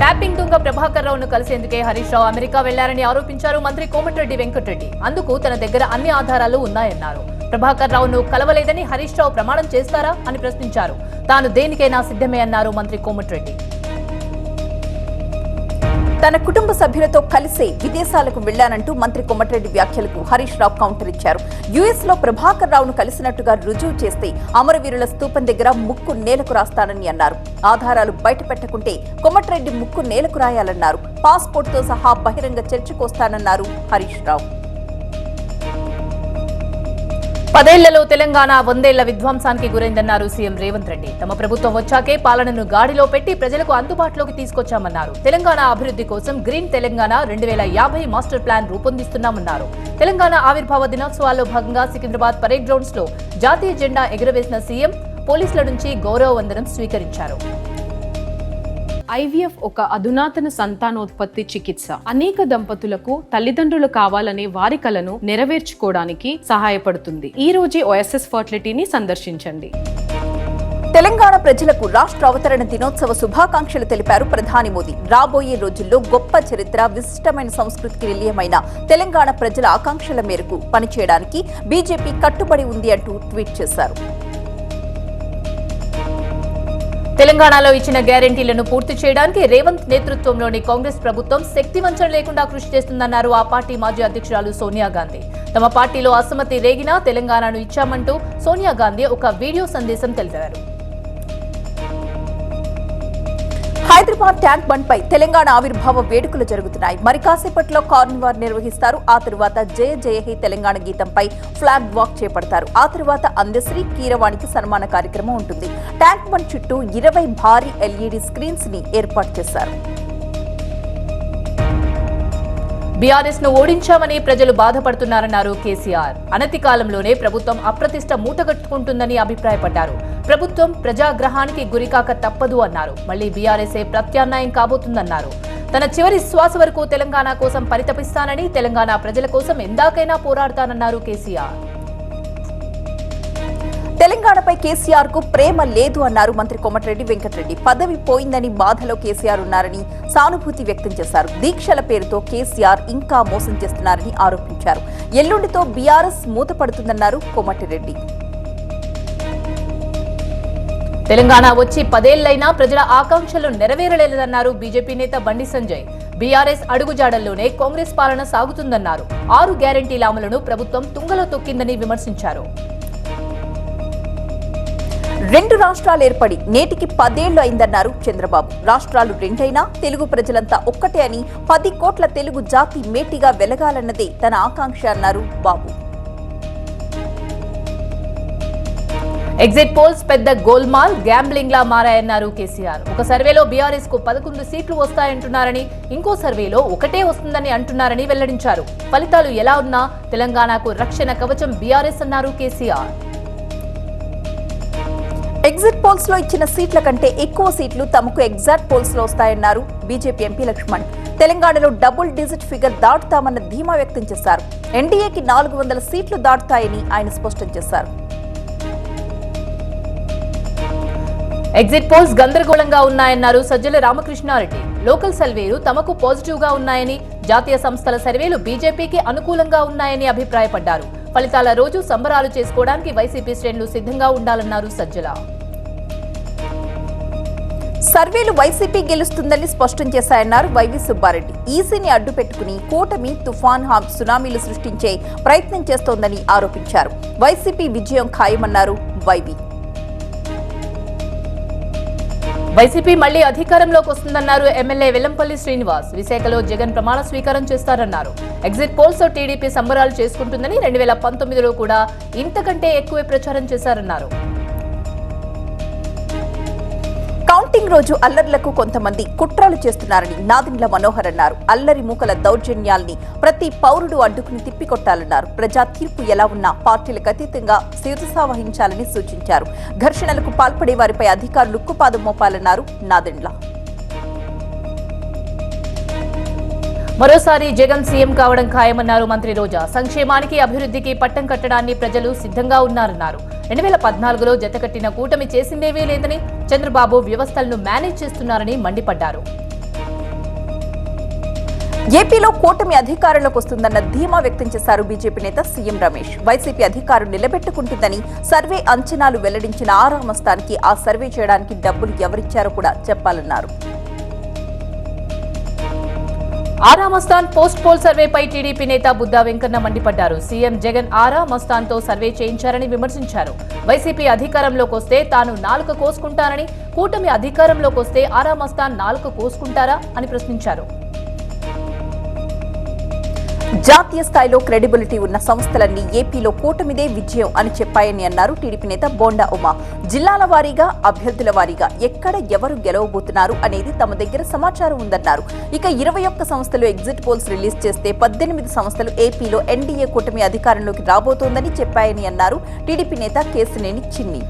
Mapping దొంగ ప్రభాకర్ రావును కలిసేందుకే Harish Rao America వెళ్లారని ఆరోపించారు మంత్రి కోమటిరెడ్డి వెంకటరెడ్డి. అందుకు తన దగ్గర అన్ని ఆధారాలు ఉన్నాయన్నారు. ప్రభాకర్ రావును కలవలేదని హరీష్ రావు ప్రమాణం చేస్తారా అని ప్రశ్నించారు. తాను దేనికైనా సిద్ధమే అన్నారు మంత్రి కోమటిరెడ్డి. తన కుటుంబ సభ్యులతో కలిసే విదేశాలకు వెళ్లానంటూ మంత్రి కోమటిరెడ్డి వ్యాఖ్యలకు హరీష్ రావు కౌంటర్ ఇచ్చారు. యుఎస్ లో ప్రభాకర్ రావును కలిసినట్టుగా రుజువు చేస్తే అమరవీరుల స్తూపం దగ్గర ముక్కు నేలకు రాస్తానని అన్నారు. ఆధారాలు బయట పెట్టకుంటే కోమటిరెడ్డి ముక్కు నేలకు రాయాలన్నారు. పాస్పోర్ట్ తో సహా బహిరంగ చర్చకు వస్తానన్నారు హరీష్ రావు. 10 ఏళ్లలో తెలంగాణ 100 ఏళ్ల విధ్వంసానికి గురైందన్నారు సీఎం రేవంత్ రెడ్డి. తమ ప్రభుత్వం వచ్చాకే పాలనను గాడిలో పెట్టి ప్రజలకు అందుబాటులోకి తీసుకొచ్చామన్నారు. తెలంగాణ అభివృద్ధి కోసం గ్రీన్ తెలంగాణ 2050 మాస్టర్ ప్లాన్ రూపొందిస్తున్నామన్నారు. తెలంగాణ ఆవిర్భావ దినోత్సవాల్లో భాగంగా సికింద్రాబాద్ పరేడ్ గ్రౌండ్స్ లో జాతీయ జెండా ఎగురవేసిన సీఎం పోలీసుల నుంచి గౌరవ వందనం స్వీకరించారు. ఐవీఎఫ్ ఒక అధునాతన సంతానోత్పత్తి చికిత్స. అనేక దంపతులకు తల్లిదండ్రులు కావాలనే వారి కలను నెరవేర్చుకోవడానికి సహాయపడుతుంది. ఈ రోజే ఓఎస్ఎస్ ఫర్టిలిటీని సందర్శించండి. తెలంగాణ ప్రజలకు రాష్ట్ర అవతరణ దినోత్సవ శుభాకాంక్షలు తెలిపారు ప్రధాని మోదీ. రాబోయే రోజుల్లో గొప్ప చరిత్ర, విశిష్టమైన సంస్కృతికి నిలయమైన తెలంగాణ ప్రజల ఆకాంక్షల మేరకు పనిచేయడానికి బీజేపీ కట్టుబడి ఉంది అంటూ ట్వీట్ చేశారు. తెలంగాణలో ఇచ్చిన గ్యారెంటీలను పూర్తి చేయడానికి రేవంత్ నేతృత్వంలోని కాంగ్రెస్ ప్రభుత్వం శక్తివంచన లేకుండా కృషి చేస్తుందన్నారు ఆ పార్టీ మాజీ అధ్యక్షురాలు సోనియా గాంధీ. తమ పార్టీలో అసమ్మతి రేగినా తెలంగాణను ఇచ్చామంటూ సోనియా గాంధీ ఒక వీడియో సందేశం తెలిపారు. హైదరాబాద్ ట్యాంక్ బండ్ పై తెలంగాణ ఆవిర్భావ వేడుకలు జరుగుతున్నాయి. మరి కాసేపట్లో కార్నివార్ నిర్వహిస్తారు. ఆ తరువాత జయ జయ హే తెలంగాణ గీతంపై ఫ్లాగ్ వాక్ చేపడతారు. ఆ తరువాత అందశ్రీ కీరవాణికి సన్మాన కార్యక్రమం ఉంటుంది. ట్యాంక్ బండ్ చుట్టూ 20 భారీ ఎల్ఈడీ స్క్రీన్స్ ని ఏర్పాటు చేశారు. బీఆర్ఎస్ ను ఓడించామని ప్రజలు బాధపడుతున్నారన్నారు కేసీఆర్. అనతి కాలంలోనే ప్రభుత్వం అప్రతిష్ట మూటగట్టుకుంటుందని అభిప్రాయపడ్డారు. ప్రభుత్వం ప్రజాగ్రహానికి గురికాక తప్పదు అన్నారు. మళ్లీ బీఆర్ఎస్ఏ ప్రత్యామ్నాయం కాబోతుందన్నారు. తన చివరి శ్వాస వరకు తెలంగాణ కోసం పరితపిస్తానని, తెలంగాణ ప్రజల కోసం ఎందాకైనా పోరాడతానన్నారు కేసీఆర్. తెలంగాణపై కేసీఆర్ కు ప్రేమ లేదు అన్నారు మంత్రి కోమటిరెడ్డి వెంకటరెడ్డి. పదవి పోయిందని బాధలో కేసీఆర్ ఉన్నారని సానుభూతి వ్యక్తం చేశారు. దీక్షల పేరుతో కేసీఆర్ ఇంకా మోసం చేస్తున్నారని ఆరోపించారు. ఎల్లుండితో బీఆర్ఎస్ మూతపడుతుందన్నారు కోమటిరెడ్డి. తెలంగాణ వచ్చి 10 ఏళ్లైనా ప్రజల ఆకాంక్షలు నెరవేరలేదన్నారు బీజేపీ నేత బండి సంజయ్. బీఆర్ఎస్ అడుగుజాడల్లోనే కాంగ్రెస్ పాలన సాగుతుందన్నారు. 6 గ్యారెంటీల అమలును ప్రభుత్వం తుంగలో తొక్కిందని విమర్శించారు. 2 రాష్ట్రాలు ఏర్పడి నేటికి 10 ఏళ్లు అయిందన్నారు చంద్రబాబు. రాష్ట్రాలు రెండైనా తెలుగు ప్రజలంతా ఒక్కటే అని, 10 కోట్ల తెలుగు జాతి మేటిగా వెలగాలన్నదే తన ఆకాంక్ష అన్నారు బాబు. ఎగ్జిట్ పోల్స్ పెద్ద గోల్మాల్, గ్యాంబ్లింగ్ లా మారాయన్నారు కేసీఆర్. ఒక సర్వేలో బీఆర్ఎస్ కు 11 సీట్లు వస్తాయంటున్నారని, ఇంకో సర్వేలో ఒకటే వస్తుందని అంటున్నారని వెల్లడించారు. ఫలితాలు ఎలా ఉన్నా తెలంగాణకు రక్షణ కవచం బీఆర్ఎస్ అన్నారు కేసీఆర్. ఎగ్జిట్ పోల్స్ లో ఇచ్చిన సీట్ల కంటే ఎక్కువ సీట్లు తమకు ఎగ్జాక్ట్ పోల్స్ లో వస్తాయన్నారు బీజేపీ ఎంపీ లక్ష్మణ్. తెలంగాణలో డబుల్ డిజిట్ ఫిగర్ దాటుతామన్న ధీమా వ్యక్తం చేశారు. ఎన్డీఏకి 400 సీట్లు దాటుతాయని ఆయన స్పష్టం చేశారు. ఎగ్జిట్ పోల్స్ గందరగోళంగా ఉన్నాయన్నారు సజ్జల రామకృష్ణారెడ్డి. లోకల్ సర్వేలు తమకు పాజిటివ్ గా ఉన్నాయని, జాతీయ సంస్థల సర్వేలు బీజేపీకి అనుకూలంగా ఉన్నాయని అభిప్రాయపడ్డారు. ఫలితాల రోజు సంబరాలు చేసుకోవడానికి వైసీపీ శ్రేణులు సిద్ధంగా ఉండాలన్నారు సజ్జల. సర్వేలు వైసీపీ గెలుస్తుందని స్పష్టం చేశాయన్నారు వైవి సుబ్బారెడ్డి. ఈసీని అడ్డు పెట్టుకుని కూటమి తుఫాన్ సునామీలు సృష్టించే ప్రయత్నం చేస్తోందని ఆరోపించారు. వైసీపీ విజయం ఖాయమన్నారు వైవి. వైసీపీ మళ్లీ అధికారంలోకి వస్తుందన్నారు ఎమ్మెల్యే వెల్లంపల్లి శ్రీనివాస్. విశాఖలో జగన్ ప్రమాణ స్వీకారం చేస్తారన్నారు. ఎగ్జిట్ పోల్స్ తో టీడీపీ సంబరాలు చేసుకుంటుందని, 2019లో కూడా ఇంతకంటే ఎక్కువే ప్రచారం చేశారన్నారు. కౌంటింగ్ రోజు అల్లర్లకు కొంతమంది కుట్రలు చేస్తున్నారని నాదెండ్ల మనోహర్ అన్నారు. అల్లరి మూకల దౌర్జన్యాల్ని ప్రతి పౌరుడు అడ్డుకుని తిప్పికొట్టాలన్నారు. ప్రజా తీర్పు ఎలా ఉన్నా పార్టీలకు అతీతంగా శిరసా వహించాలని సూచించారు. ఘర్షణలకు పాల్పడే వారిపై అధికారులు ఉక్కుపాదం మోపాలన్నారు నాదెండ్ల. మరోసారి జగన్ సీఎం కావడం ఖాయమన్నారు మంత్రి రోజా. సంక్షేమానికి, అభివృద్ధికి పట్టం కట్టడాన్ని ప్రజలు సిద్ధంగా ఉన్నారన్నారు. 2014లో జతకట్టిన కూటమి చేసిందేవీ లేదని, చంద్రబాబు వ్యవస్థలను మేనేజ్ చేస్తున్నారని మండిపడ్డారు. ఏపీలో కూటమి అధికారంలోకి వస్తుందన్న ధీమా వ్యక్తం చేశారు బీజేపీ నేత సీఎం రమేష్. వైసీపీ అధికారం నిలబెట్టుకుంటుందని సర్వే అంచనాలు వెల్లడించిన ఆరామస్థానికి ఆ సర్వే చేయడానికి డబ్బులు ఎవరిచ్చారో కూడా చెప్పాలన్నారు. ఆరామస్థాన్ పోస్ట్ పోల్ సర్వేపై టీడీపీ నేత బుద్దా వెంకన్న మండిపడ్డారు. సీఎం జగన్ ఆరామస్థాన్తో సర్వే చేయించారని విమర్శించారు. వైసీపీ అధికారంలోకి వస్తే తాను నాలుక కోసుకుంటానని, కూటమి అధికారంలోకి వస్తే ఆరామస్థాన్ నాలుక కోసుకుంటారా అని ప్రశ్నించారు. జాతీయ స్థాయిలో క్రెడిబిలిటీ ఉన్న సంస్థలన్నీ ఏపీలో కూటమిదే విజయం అని చెప్పాయని అన్నారు టీడీపీ నేత బోండా ఉమా. జిల్లాల వారీగా, అభ్యర్థుల వారీగా ఎక్కడ ఎవరు గెలవబోతున్నారు అనేది తమ దగ్గర సమాచారం ఉందన్నారు. ఇక 21 సంస్థలు ఎగ్జిట్ పోల్స్ రిలీజ్ చేస్తే 18 సంస్థలు ఏపీలో ఎన్డీఏ కూటమి అధికారంలోకి రాబోతోందని చెప్పాయని అన్నారు టీడీపీ నేత కేశినేని చిన్ని.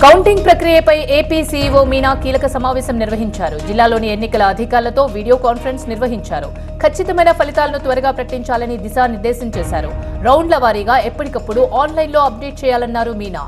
కౌంటింగ్ ప్రక్రియపై ఏపీ సీఈఓ మీనా కీలక సమావేశం నిర్వహించారు. జిల్లాలోని ఎన్నికల అధికారులతో వీడియో కాన్ఫరెన్స్ నిర్వహించారు. ఖచ్చితమైన ఫలితాలను త్వరగా ప్రకటించాలని దిశానిర్దేశం చేశారు. రౌండ్ల వారీగా ఎప్పటికప్పుడు ఆన్లైన్లో అప్డేట్ చేయాలన్నారు మీనా.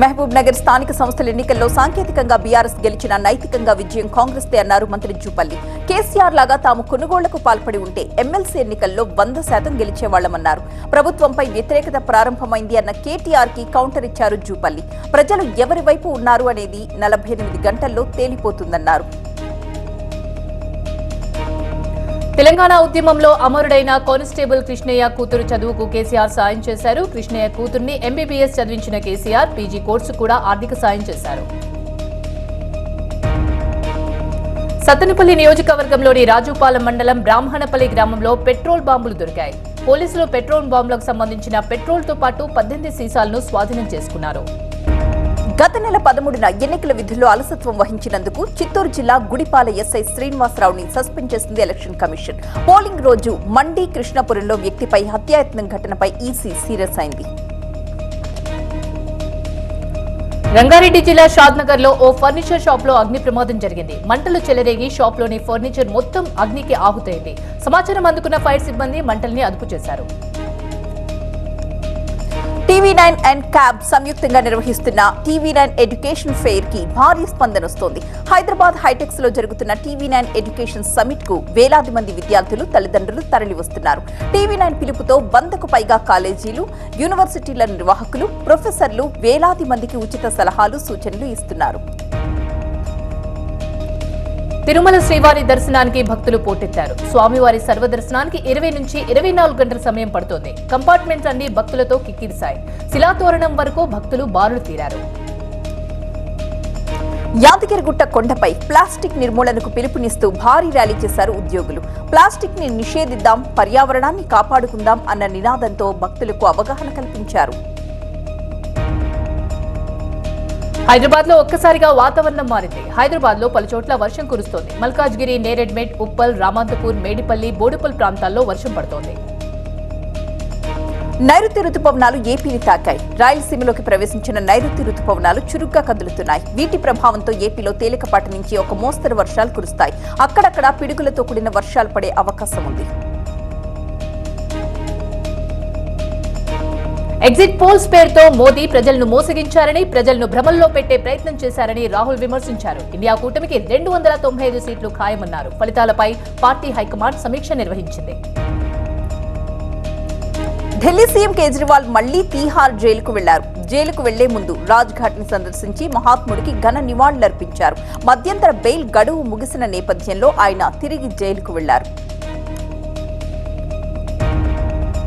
మహబూబ్ నగర్ స్థానిక సంస్థల ఎన్నికల్లో సాంకేతికంగా బీఆర్ఎస్ గెలిచిన నైతికంగా విజయం కాంగ్రెస్ దే అన్నారు మంత్రి జూపల్లి. కేసీఆర్ లాగా తాము కొనుగోళ్లకు పాల్పడి ఉంటే ఎమ్మెల్సీ ఎన్నికల్లో 100% గెలిచేవాళ్లమన్నారు. ప్రభుత్వంపై వ్యతిరేకత ప్రారంభమైంది అన్న కేటీఆర్ కి కౌంటర్ ఇచ్చారు జూపల్లి. ప్రజలు ఎవరి వైపు ఉన్నారు అనేది 48 గంటల్లో తేలిపోతుందన్నారు. తెలంగాణ ఉద్యమంలో అమరుడైన కానిస్టేబుల్ కృష్ణయ్య కూతురు చదువుకు కేసీఆర్ సాయం చేశారు. కృష్ణయ్య కూతుర్ని ఎంబీబీఎస్ చదివించిన కేసీఆర్ పీజీ కోర్సు కూడా ఆర్థిక సాయం చేశారు. సత్తెనపల్లి నియోజకవర్గంలోని రాజుపాలెం మండలం బ్రాహ్మణపల్లి గ్రామంలో పెట్రోల్ బాంబులు దొరికాయి. పోలీసులు పెట్రోల్ బాంబులకు సంబంధించిన పెట్రోల్తో పాటు 18 సీసాలను స్వాధీనం చేసుకున్నారు. గత నెల 13న ఎన్నికల విధుల్లో అలసత్వం వహించినందుకు చిత్తూరు జిల్లా గుడిపాల ఎస్ఐ శ్రీనివాసరావుని సస్పెండ్ చేసింది ఎలక్షన్ కమిషన్. పోలింగ్ రోజు మండి కృష్ణపురంలో వ్యక్తిపై హత్యాయత్నం ఘటనపై ఈసీ సీరియస్ అయింది. రంగారెడ్డి జిల్లా షాద్నగర్ లో ఓ ఫర్నిచర్ షాప్ లో అగ్ని ప్రమాదం జరిగింది. మంటలు చెలరేగి షాప్ లోని ఫర్నిచర్ మొత్తం అగ్నికి ఆహుతైంది. సమాచారం అందుకున్న ఫైర్ సిబ్బంది మంటల్ని అదుపు చేశారు. టీవీ9 అండ్ క్యాబ్ సంయుక్తంగా నిర్వహిస్తున్న టీవీ9 ఎడ్యుకేషన్ ఫెయిర్ కి భారీ స్పందన వస్తోంది. హైదరాబాద్ హైటెక్స్ లో జరుగుతున్న టీవీ9 ఎడ్యుకేషన్ సమిట్ కు వేలాది మంది విద్యార్థులు, తల్లిదండ్రులు తరలి వస్తున్నారు. టీవీ9 పిలుపుతో 100కు పైగా కాలేజీలు, యూనివర్సిటీల నిర్వాహకులు, ప్రొఫెసర్లు వేలాది మందికి ఉచిత సలహాలు, సూచనలు ఇస్తున్నారు. తిరుమల శ్రీవారి దర్శనానికి భక్తులు పోటెత్తారు. స్వామివారి సర్వదర్శనానికి 20 నుంచి 24 గంటల సమయం పడుతోంది. కంపార్ట్మెంట్స్ అన్ని భక్తులతో కిక్కిరిశాయి. శిలాతోరణం వరకు భక్తులు బారులు తీరారు. యాదగిరిగుట్ట కొండపై ప్లాస్టిక్ నిర్మూలనకు పిలుపునిస్తూ భారీ ర్యాలీ చేశారు ఉద్యోగులు. ప్లాస్టిక్ ని నిషేధిద్దాం, పర్యావరణాన్ని కాపాడుకుందాం అన్న నినాదంతో భక్తులకు అవగాహన కల్పించారు. హైదరాబాద్ లో ఒక్కసారిగా వాతావరణం మారింది. హైదరాబాద్ లో పలుచోట్ల వర్షం కురుస్తోంది. మల్కాజ్గిరి, నేరెడ్మెట్, ఉప్పల్, రామాంతపూర్, మేడిపల్లి, బోడుపల్ ప్రాంతాల్లో వర్షం పడుతోంది. నైరుతి రుతుపవనాలు ఏపీని తాకాయి. రాయలసీమలోకి ప్రవేశించిన నైరుతి రుతుపవనాలు చురుగ్గా కదులుతున్నాయి. వీటి ప్రభావంతో ఏపీలో తేలికపాటి నుంచి ఒక మోస్తరు వర్షాలు కురుస్తాయి. అక్కడక్కడ పిడుగులతో కూడిన వర్షాలు పడే అవకాశం ఉంది. ఎగ్జిట్ పోల్స్ పేరుతో మోదీ ప్రజలను మోసగించారని, ప్రజలను భ్రమల్లో పెట్టే ప్రయత్నం చేశారని రాహుల్ విమర్శించారు. ఇండియా కూటమికి 295 సీట్లు ఖాయమన్నారు. ఫలితాలపై పార్టీ హైకమాండ్ సమీక్ష నిర్వహించింది. ఢిల్లీ సీఎం కేజ్రీవాల్ మళ్లీ తీహార్ జైలుకు వెళ్లారు. జైలుకు వెళ్లే ముందు రాజ్ ఘాట్ ని సందర్శించి మహాత్ముడికి ఘన నివాళులర్పించారు. మధ్యంతర బెయిల్ గడువు ముగిసిన నేపథ్యంలో ఆయన తిరిగి జైలుకు వెళ్లారు.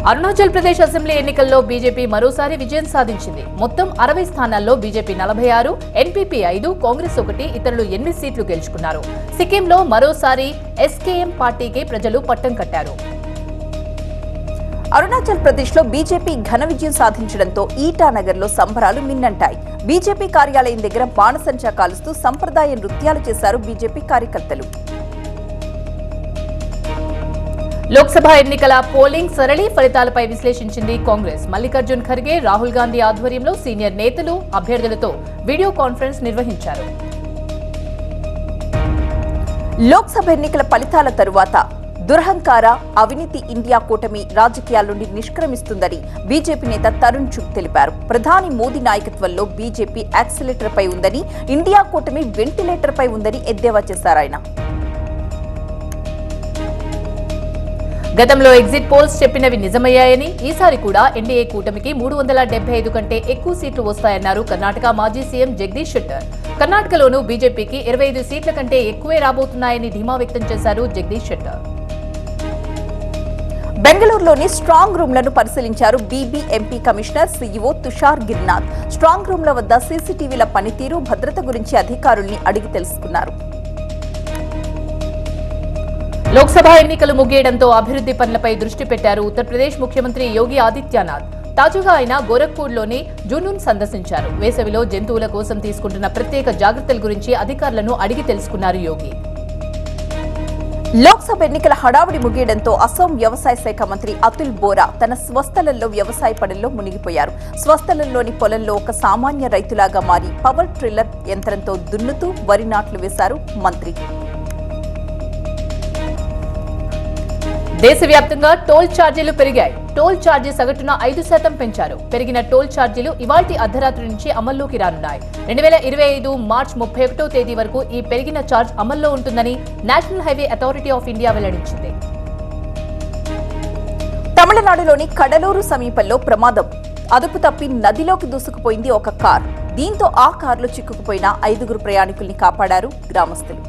అరుణాచల్ ప్రదేశ్ అసెంబ్లీ ఎన్నికల్లో బీజేపీ మరోసారి విజయం సాధించింది. మొత్తం 60 స్థానాల్లో బీజేపీ 46, ఎన్పీపీ 5, కాంగ్రెస్ 1, ఇతరులు 8 సీట్లు గెలుచుకున్నారు. సిక్కింలో మరోసారి ఎస్కేఎం పార్టీకి ప్రజలు పట్టం కట్టారు. అరుణాచల్ ప్రదేశ్ లో బీజేపీ ఘన విజయం సాధించడంతో ఈటానగర్ లో సంబరాలు మిన్నంటాయి. బీజేపీ కార్యాలయం దగ్గర బాణసంచా కాలుస్తూ సంప్రదాయ నృత్యాలు చేశారు బీజేపీ కార్యకర్తలు. లోక్సభ ఎన్నికల పోలింగ్ సరళి ఫలితాలపై విశ్లేషించింది కాంగ్రెస్. మల్లికార్జున్ ఖర్గే, రాహుల్ గాంధీ ఆధ్వర్యంలో సీనియర్ నేతలు, అభ్యర్థులతో వీడియో కాన్ఫరెన్స్ నిర్వహించారు. లోక్సభ ఎన్నికల ఫలితాల తరువాత దురహంకార అవినీతి ఇండియా కూటమి రాజకీయాల నుండి నిష్క్రమిస్తుందని బీజేపీ నేత తరుణ్ చుగ్ తెలిపారు. ప్రధాని మోదీ నాయకత్వంలో బీజేపీ యాక్సిలేటర్ పై ఉందని, ఇండియా కూటమి వెంటిలేటర్ పై ఉందని ఎద్దేవా చేశారు ఆయన. గతంలో ఎగ్జిట్ పోల్స్ చెప్పినవి నిజమయ్యాయని, ఈసారి కూడా ఎన్డీఏ కూటమికి 375 కంటే ఎక్కువ సీట్లు వస్తాయన్నారు కర్ణాటక మాజీ సీఎం జగదీష్ షెట్టర్. కర్ణాటకలోనూ బీజేపీకి 25 సీట్ల కంటే ఎక్కువే రాబోతున్నాయని ధీమా వ్యక్తం చేశారు జగదీష్ షెట్టర్. బెంగళూరులోని స్ట్రాంగ్ రూమ్లను పరిశీలించారు BBMP commissioner CEO Tushar Girnath. Strong రూమ్ల వద్ద సీసీటీవీల పనితీరు, భద్రత గురించి అధికారుల్ని అడిగి తెలుసుకున్నారు. లోక్సభ ఎన్నికలు ముగియడంతో అభివృద్ధి పనులపై దృష్టి పెట్టారు ఉత్తరప్రదేశ్ ముఖ్యమంత్రి యోగి ఆదిత్యనాథ్. తాజాగా ఆయన గోరఖ్పూర్లోని జునూన్ సందర్శించారు. వేసవిలో జంతువుల కోసం తీసుకుంటున్న ప్రత్యేక జాగ్రత్తల గురించి అధికారులను అడిగి తెలుసుకున్నారు యోగి. లోక్సభ ఎన్నికల హడావుడి ముగియడంతో అసోం వ్యవసాయ శాఖ మంత్రి అతుల్ బోరా తన స్వస్థలంలో వ్యవసాయ పనుల్లో మునిగిపోయారు. స్వస్థలంలోని పొలంలో ఒక సామాన్య రైతులాగా మారి పవర్ ట్రిల్లర్ యంత్రంతో దున్నుతూ వరి నాట్లు వేశారు మంత్రి. దేశవ్యాప్తంగా టోల్ ఛార్జీలు పెరిగాయి. టోల్ ఛార్జీ సగటున 5% పెంచారు. పెరిగిన టోల్ ఛార్జీలు ఇవాల్టి అర్ధరాత్రి నుంచి అమల్లోకి రానున్నాయి. 2025 మార్చి 31వ తేదీ వరకు ఈ పెరిగిన ఛార్జ్ అమల్లో ఉంటుందని national highway authority of India వెల్లడించింది. తమిళనాడులోని కడలూరు సమీపంలో ప్రమాదం. అదుపు తప్పి నదిలోకి దూసుకుపోయింది ఒక కార్. దీంతో ఆ కారులో చిక్కుకుపోయిన 5 ప్రయాణికుల్ని కాపాడారు గ్రామస్తులు.